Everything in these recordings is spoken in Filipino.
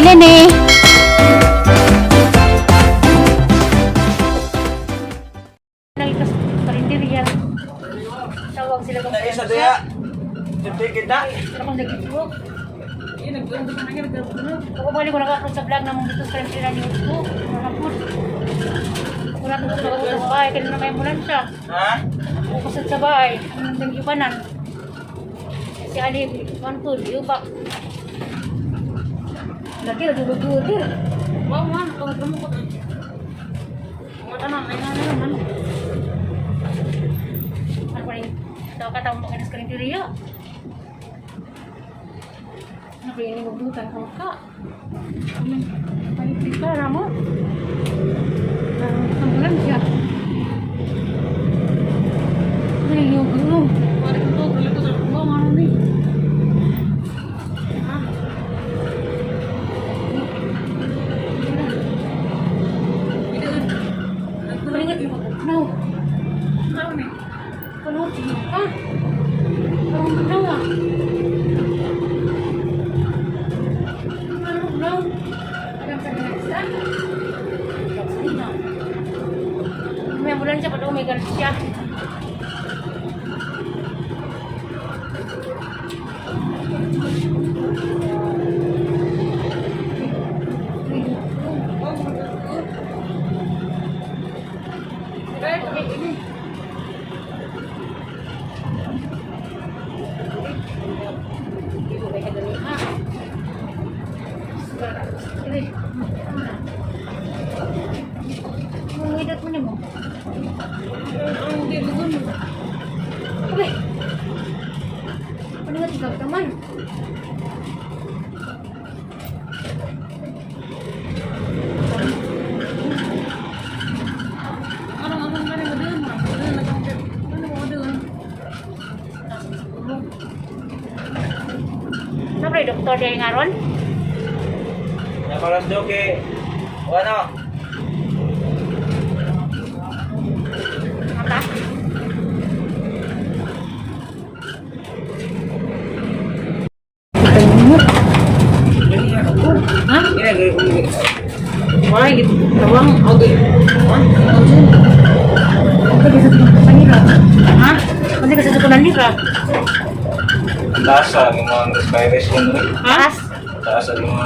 Lene. Nalikas karinderya. Tawag sila kung Isa daya. Jadi kita. Ako nag-vlog. Ako balik ko nakapod sa vlog na mong dito sa karinderya ni Usko. Nakapod. Wala ko sa mga sa bahay. Kaya na may ambulansya. Ha? Ako kasad sa bahay. Ang nag-ibanan. Si Ali, mantul, iubak. Lagi, dulu-dulu. Wow, man. Tunggu ko. Ano, ay naman. Ano pa rin? Tawa ka tawag mga karinderya. Ano ba yung magdutan ko ka? Palit ka, Ramo. Ambulansya. Ay, yung gulong. Palit ko, palit ko sa bawang ano ni. Palingat mo. No. Ano ni? Panood mo ka. Parang magdawa. Ano no? Alam ka na isa? May ambulansya pa daw, may galit siya. Ang edad mo naman. Ang bibugon mo. Abay! Ano nga tigag naman? Anong ka rin mo doon? Ano mo doon? Siyempre, doktor dahil nga ron? Nakalas joke. Ano? Mata? Ha? Why? Tawang? Okay. Kasi sa panira. Ha? Kasi sa panira. Tasa ng mga virus yun. Ha? Tasa ng mga.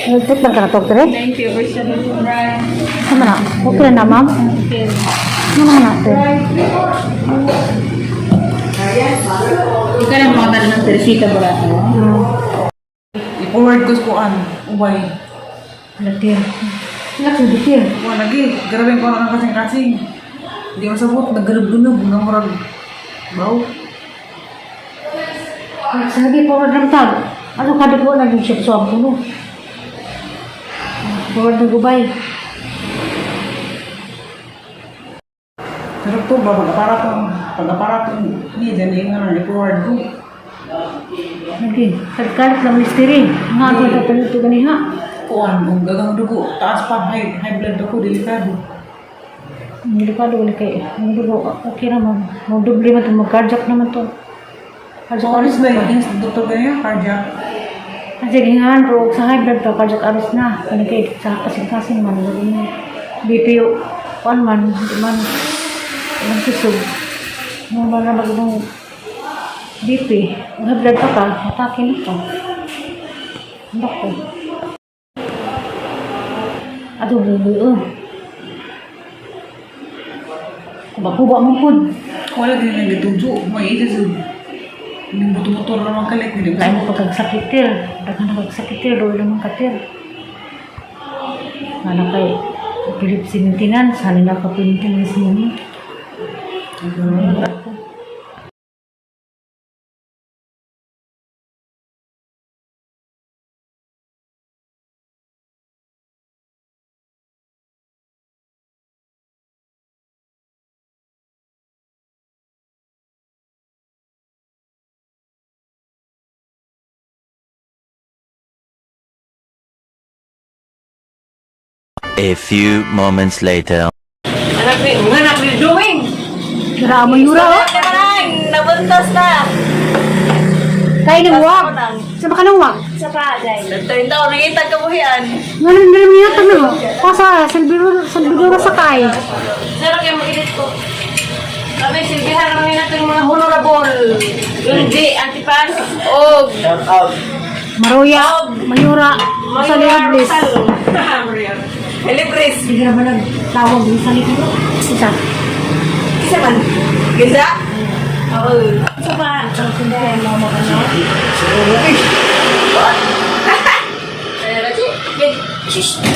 Nagtit lang ka na, doktor eh? Thank you, Brian. Sama na? Okay na, ma'am? Okay. Ano naman natin? Ika lang mga tala ng Teresita ba ito? I-forward ko sa kuan. Ubay. Latir. Latir, latir. Kuan lagi. Grabe ko lang kasing-kasing. Hindi masabot. Naggalub-galub. Namurag. Bau. Lagi po ng tag. Ano kada po naging siya sa puno? Forward ng gubay. Pero to ba? Pag-aparat ko. Hindi, dyan yung ano. I-forward ko. Lagi. Kalkalit lang misteri. Nga ako na palito ganiha. Kuan. Kung gagang dugo. Taas pa. High blood ako. Delikado. Delikado ulit kay. Ang dugo. Okay naman. Mag-dubli man ito. Mag-cardiac naman ito. So, alis ba yung doktor ganyan? Cardiac. Kasi ganyan, pero sa high blood pa, cardiac arrest na. Kaya kay sa kasing-kasing man. BPO. Kuan man. Hindi man. Ilang susog. Nung ba na mag-ibang BP. High blood pa ka. Atake nito. Ang bako. Ato, bubuo. Kuba-kuba mo po. Wala din yung ditujo. May isa sa yung buto-motor naman kalit. Lain mo pagkagsakitir. Dagan na pagsakitir. Doon naman katir. Ano kay Philip maintenance. Halin na ka maintenance mo. A few moments later. Anak ni doing. Gara mo yura oh. Nabuntos na. Kaya nang wag. Sa baka nang wag. Sa bagay. Nagtayin daw, nakita ka mo yan. Ngayon din mo yata no. Pasa Salvador sa kay. Sino kayo mag-edit ko? Sabi, silbihan naman natin yung mga honorable. Yung G, Antipas, og Shout out. Maroya, Mayura, sa Liablis. Helibris. Sige na ba tawag din sa likod? Isa. Isa man. Ganda? Oo. Isa pa.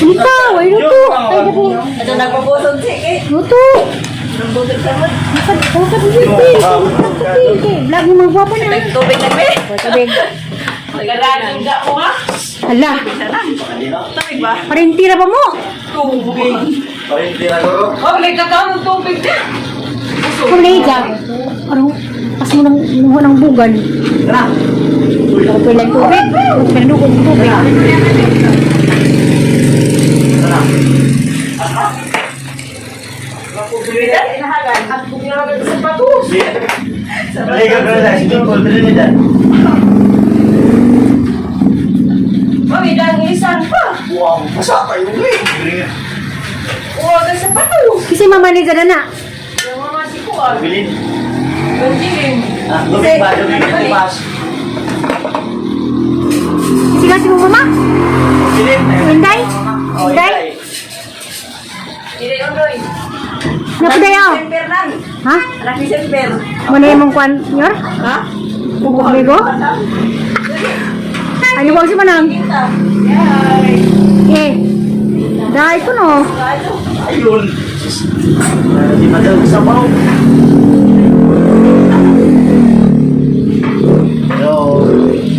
Kita, why luto? Ay, gabi. Ito nagpapusog sige. Luto. Nagpapusog naman. Dapat hindi. Vlog mo magwapo na. Nagtubig na be. Tubig. Nagarating ka mo ha? Hala, Tubig ba? parintira pa mo. Tubig. Parintira ko. Oh, nagkakaon ng tubig na. Kung nahiga, ano, pas mo ng bugan. Tara. Ako pala yung tubig. Huwag pinanukod ng tubig. Mapubilitan, inahagan. At pumilagan sa sapatos. Naliga ka na. Sige po. Trinidad. Mami, dahil ilisan pa. Wow. Masa pa yung ring. Huwag ang sapatos. Kasi mamaniga na na. Yung mga sikuan. Bilin. Ganjilin. Ah, lumig ba? Lumig ba? Kasi kasi mo mama. Bilin. Inday. Inday. Hindi ondoy. Napudayo. Semper lang. Ha? Anak ni Semper. Muna yung mong kwan, yor? Ha? Bubuk bigo? Ano wag si manang? Kita. Yay. Eh. Dahil ko no. Ayun. Di madal sa baw. Yo.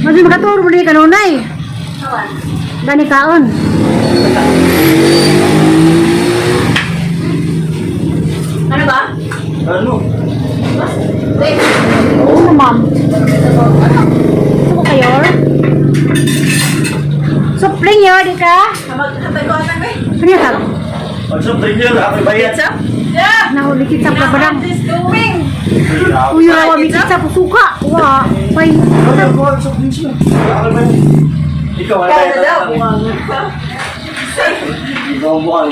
Mas makaturo mo di kanunay. Kawan. Gani kaon. Ano ba? Ano? Wait. Oo, ma'am. Gusto ko kayo? Supling yun, di ka? Habag ko atan eh. Ano yung tag? Pag sa premier, ako bayad. Pizza? Yeah. Nahuli kita pa barang. What is doing? Uy, rawa mi kita po suka. Wa, pay. Ikaw, wala Kaya tayo daw. tatangin. Ikaw ang buhang.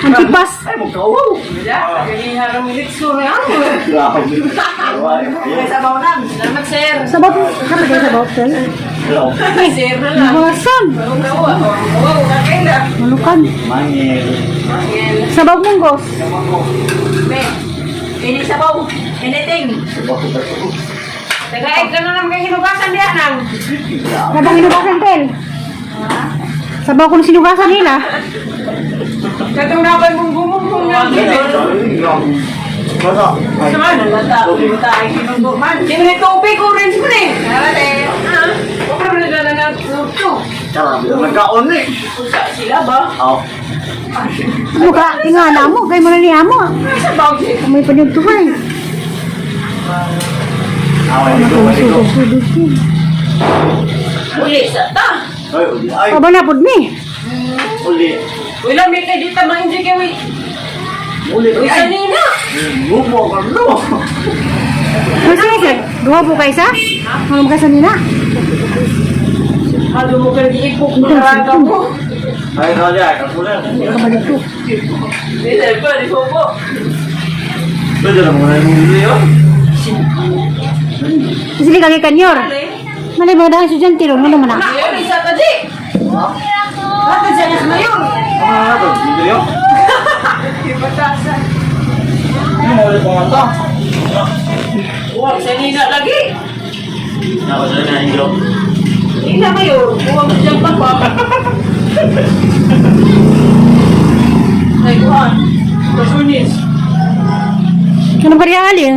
Ang tipas. Ay, magkawaw. Yeah. Kaya minutes ko na ako. Grabe. Kaya sa bawang. Salamat, sir. Sabot. Kapag kayo sabot, sir? Hello. Sir na lang. Bawasan. Wow, kakenda. Manukan. Mangil. Sabot mong gos. Be, ini sabaw. Anything. Tagaig ka na lang kay hinugasan diyan ang. Nabang inugasan, Tel. Sabaw ko ng sinugasan nila. Katong naban mong gumugong ng Masa? Saan? Wala tayo kinunggo man. Hindi mo na tubig, orange mo na eh. Ate, ha? Huwag na rin na nagluto. Nagkaon eh. Usa sila ba? Oh. Ano ka? Tingala mo. Kaya mo na niya mo. Sa bawang May panagtuhay. Away dito, away dito. Sudod-sudod. uli sa ta. Ay, uli. Ay, Paba na po ni. uli. Uy, lamig kay dita ma-enjoy kay uy. Uli. Uy, kanina. Gumo ka no. Kasi sir, gawa po kayo sa? Mga magkasa nila. Halo mo kang iipok mo karata mo. Ay, kali ay, kapulan. Kabalik ko. Dito, pa, di po po. Pwede lang muna yung uli yun. Kasi di kami kanyor. Malay mo dahil estudyante ron. Ano man na? Ayun, isa ka di. Lata siya na ngayon. Ah, ito, dito yun. Ipatasan. Ano mo ulit kung ito? Huwag sa nina lagi. Ako sa na yung Ina ngayon, huwag mo siyang papa. Ay, kuhan. Kasunis. Ano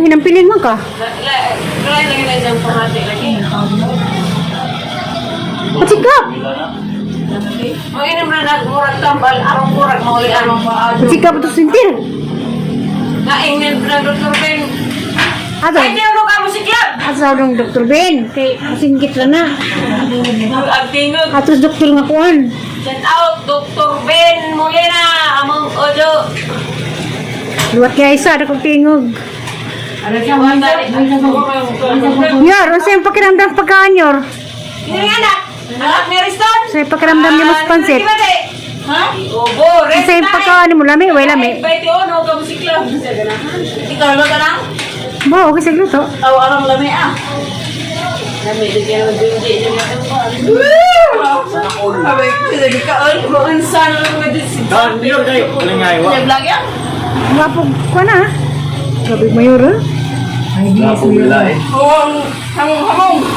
hinampilin mo ka. Kaya lagi na dyan pamati lagi. Patsikap! Mga inom na nagmurag tambal, arong murag, mauli arong paado. Patsikap ito sintir. Naingin na Dr. Ben. Ato, Ay, di ano ka mo si Club? asaw ng Dr. Ben. Kay kasingkit lang na. Agtingog. Atos doktor nga kuan. Send out, Dr. Ben Molina, among ojo. Luwat kaya isa, ada kong tingog. Ano siya, wanda ni. Yor, ano sa'yo pakiramdam pagkaanyor? Ini anak, anak ni Riston. Sa'yo pakiramdam niya mas pansit. Ha? Obo, Ano sa'yo pagkaano mo, lami, way lami. Baiti ono ka mo si Club. Ikaw naman ka lang? Bo, okay sa gluto. Aw, arang lami ah. Lami, di kaya mag-DJ niya Abay, hindi ka on. Maunsan lang na din si Dan, di yun kayo. Aling nga iwa. Niya vlog yan? Wapog ko na. Gabi mayor, ha? Lapo bila eh. Hamong.